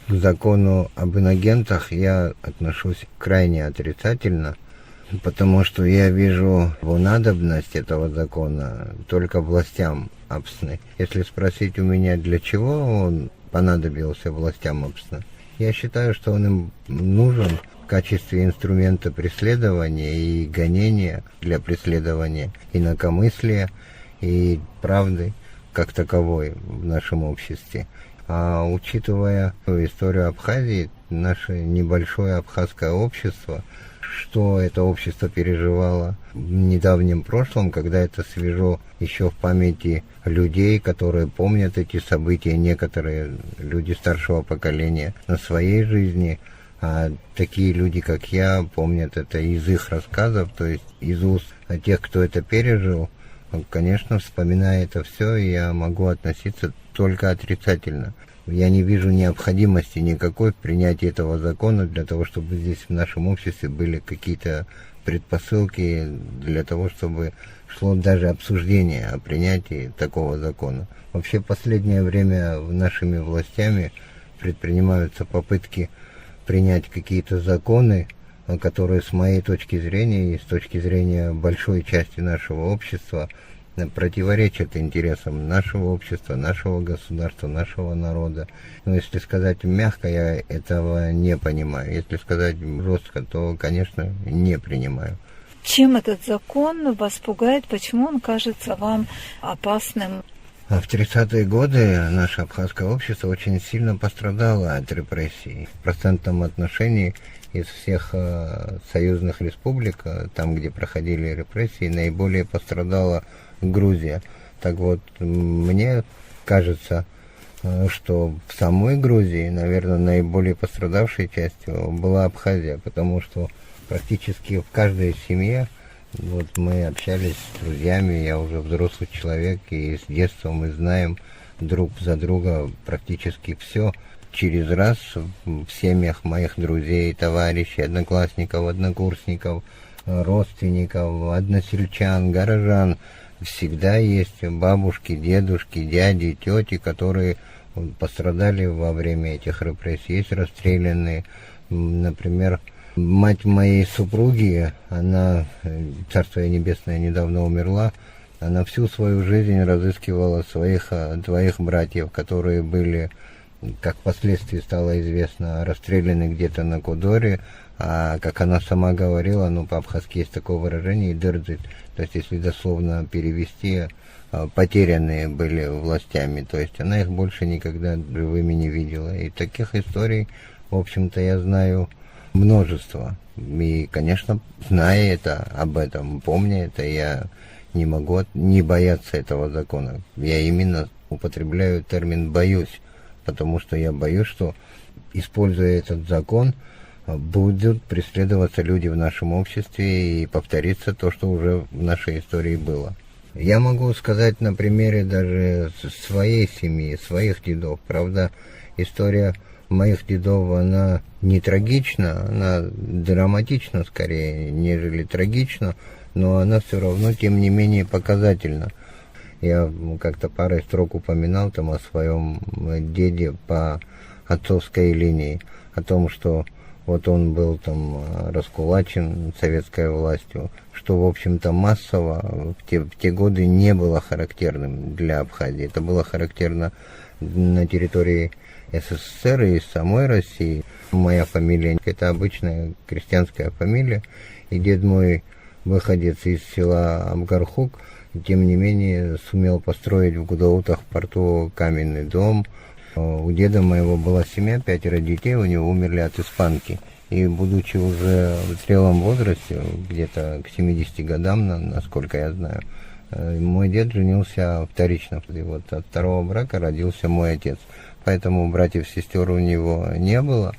К закону об инагентах я отношусь крайне отрицательно, потому что я вижу надобность этого закона только властям Апсны. Если спросить у меня, для чего он понадобился властям Апсны, я считаю, что он им нужен в качестве инструмента преследования и гонения для преследования инакомыслия и правды как таковой в нашем обществе. А учитывая историю Абхазии, наше небольшое абхазское общество, что это общество переживало в недавнем прошлом, когда это свежо еще в памяти людей, которые помнят эти события, некоторые люди старшего поколения на своей жизни, а такие люди, как я, помнят это из их рассказов, то есть из уст тех, кто это пережил. Конечно, вспоминая это все, я могу относиться только отрицательно. Я не вижу необходимости никакой в принятии этого закона для того, чтобы здесь в нашем обществе были какие-то предпосылки для того, чтобы шло даже обсуждение о принятии такого закона. Вообще, в последнее время нашими властями предпринимаются попытки принять какие-то законы, которые с моей точки зрения и с точки зрения большой части нашего общества противоречат интересам нашего общества, нашего государства, нашего народа. Но если сказать мягко, я этого не понимаю. Если сказать жестко, то, конечно, не принимаю. Чем этот закон вас пугает? Почему он кажется вам опасным? В 30-е годы наше абхазское общество очень сильно пострадало от репрессий. В процентном отношении из всех союзных республик, там, где проходили репрессии, наиболее пострадала Грузия. Так вот, мне кажется, что в самой Грузии, наверное, наиболее пострадавшей частью была Абхазия, потому что практически в каждой семье, вот мы общались с друзьями, я уже взрослый человек, и с детства мы знаем друг за друга практически все. Через раз в семьях моих друзей, товарищей, одноклассников, однокурсников, родственников, односельчан, горожан всегда есть бабушки, дедушки, дяди, тети, которые пострадали во время этих репрессий, есть расстрелянные. Например, мать моей супруги, она, царство ей небесное, недавно умерла, она всю свою жизнь разыскивала своих двоих братьев, которые были, как впоследствии стало известно, расстреляны где-то на Кудоре, а как она сама говорила, по-абхазски есть такое выражение «дырдзит», то есть если дословно перевести, потерянные были властями, то есть она их больше никогда живыми не видела. И таких историй, в общем-то, я знаю множество. И, конечно, зная это, об этом, помня это, я не могу не бояться этого закона. Я именно употребляю термин «боюсь», потому что я боюсь, что, используя этот закон, будут преследоваться люди в нашем обществе и повторится то, что уже в нашей истории было. Я могу сказать на примере даже своей семьи, своих дедов. Правда, история моих дедов, она не трагична, она драматична скорее, нежели трагична, но она все равно, тем не менее, показательна. Я как-то парой строк упоминал там о своем деде по отцовской линии, о том, что вот он был там раскулачен советской властью, что, в общем-то, массово в те годы не было характерным для Абхазии. Это было характерно на территории СССР и самой России. Моя фамилия – это обычная крестьянская фамилия, и дед мой, выходец из села Абгархук, тем не менее сумел построить в Гудаутах в порту каменный дом. У деда моего была семья, 5 детей, у него умерли от испанки. И будучи уже в зрелом возрасте, где-то к 70 годам, насколько я знаю, мой дед женился вторично. И вот от второго брака родился мой отец. Поэтому братьев-сестер у него не было.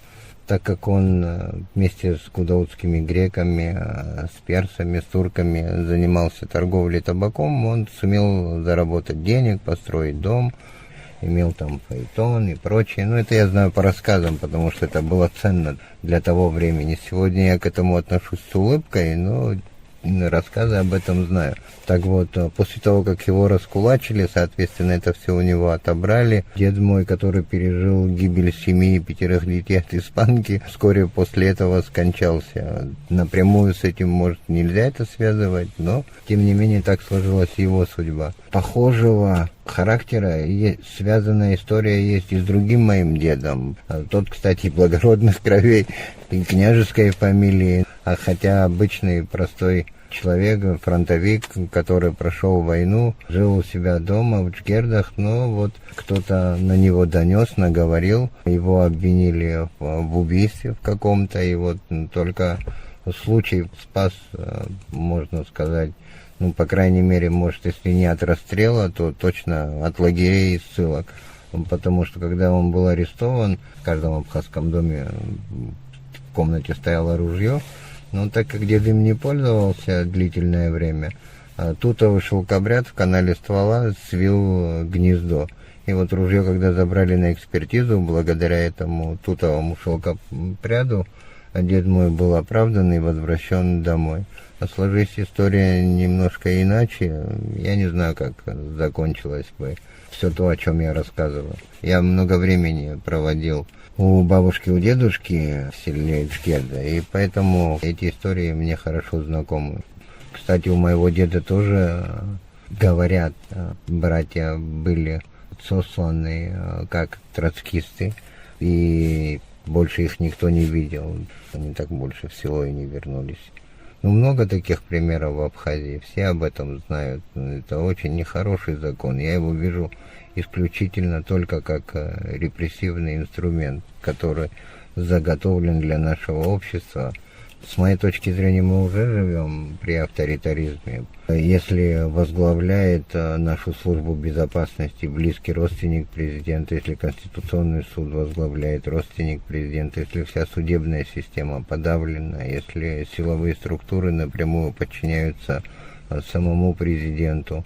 Так как он вместе с гудаутскими греками, с персами, с турками занимался торговлей табаком, он сумел заработать денег, построить дом, имел там фаэтон и прочее. Но это я знаю по рассказам, потому что это было ценно для того времени. Сегодня я к этому отношусь с улыбкой, но рассказы об этом знаю. Так вот, после того, как его раскулачили, соответственно, это все у него отобрали. Дед мой, который пережил гибель 5 детей от испанки, вскоре после этого скончался. Напрямую с этим, может, нельзя это связывать, но, тем не менее, так сложилась его судьба. Похожего характера связанная история есть и с другим моим дедом. Тот, кстати, благородных кровей и княжеской фамилии, а хотя обычный простой человек, фронтовик, который прошел войну, жил у себя дома в Джгердах, но вот кто-то на него донес, наговорил, его обвинили в убийстве в каком-то, и вот только случай спас, можно сказать, ну, по крайней мере, может, если не от расстрела, то точно от лагерей и ссылок. Потому что, когда он был арестован, в каждом абхазском доме в комнате стояло ружье, но так как дед им не пользовался длительное время, тутовый шелкопряд в канале ствола свил гнездо. И вот ружье, когда забрали на экспертизу, благодаря этому тутовому шелкопряду, дед мой был оправдан и возвращен домой. А сложись история немножко иначе, я не знаю, как закончилось бы все то, о чем я рассказываю. Я много времени проводил у бабушки, у дедушки в селе Джгерда, и поэтому эти истории мне хорошо знакомы. Кстати, у моего деда тоже, говорят, братья были сосланы как троцкисты, и больше их никто не видел. Они так больше в село и не вернулись. Ну, много таких примеров в Абхазии, все об этом знают. Это очень нехороший закон. Я его вижу исключительно только как репрессивный инструмент, который заготовлен для нашего общества. С моей точки зрения, мы уже живем при авторитаризме. Если возглавляет нашу службу безопасности близкий родственник президента, если Конституционный суд возглавляет родственник президента, если вся судебная система подавлена, если силовые структуры напрямую подчиняются самому президенту,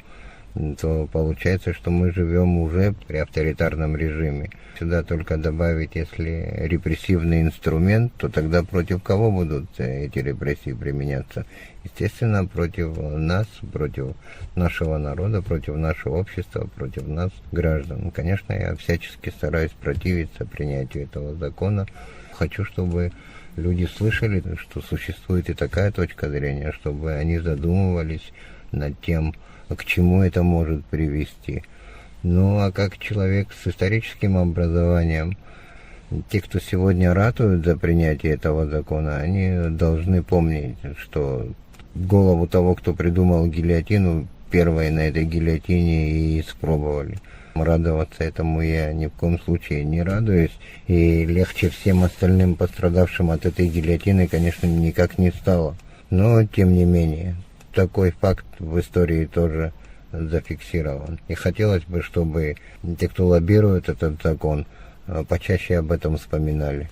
то получается, что мы живем уже при авторитарном режиме. Сюда только добавить, если репрессивный инструмент, то тогда против кого будут эти репрессии применяться? Естественно, против нас, против нашего народа, против нашего общества, против нас, граждан. Конечно, я всячески стараюсь противиться принятию этого закона. Хочу, чтобы люди слышали, что существует и такая точка зрения, чтобы они задумывались над тем, к чему это может привести. Ну, а как человек с историческим образованием, те, кто сегодня ратуют за принятие этого закона, они должны помнить, что голову того, кто придумал гильотину, первой на этой гильотине и испробовали. Радоваться этому я ни в коем случае не радуюсь, и легче всем остальным пострадавшим от этой гильотины, конечно, никак не стало. Но, тем не менее, такой факт в истории тоже зафиксирован. И хотелось бы, чтобы те, кто лоббирует этот закон, почаще об этом вспоминали.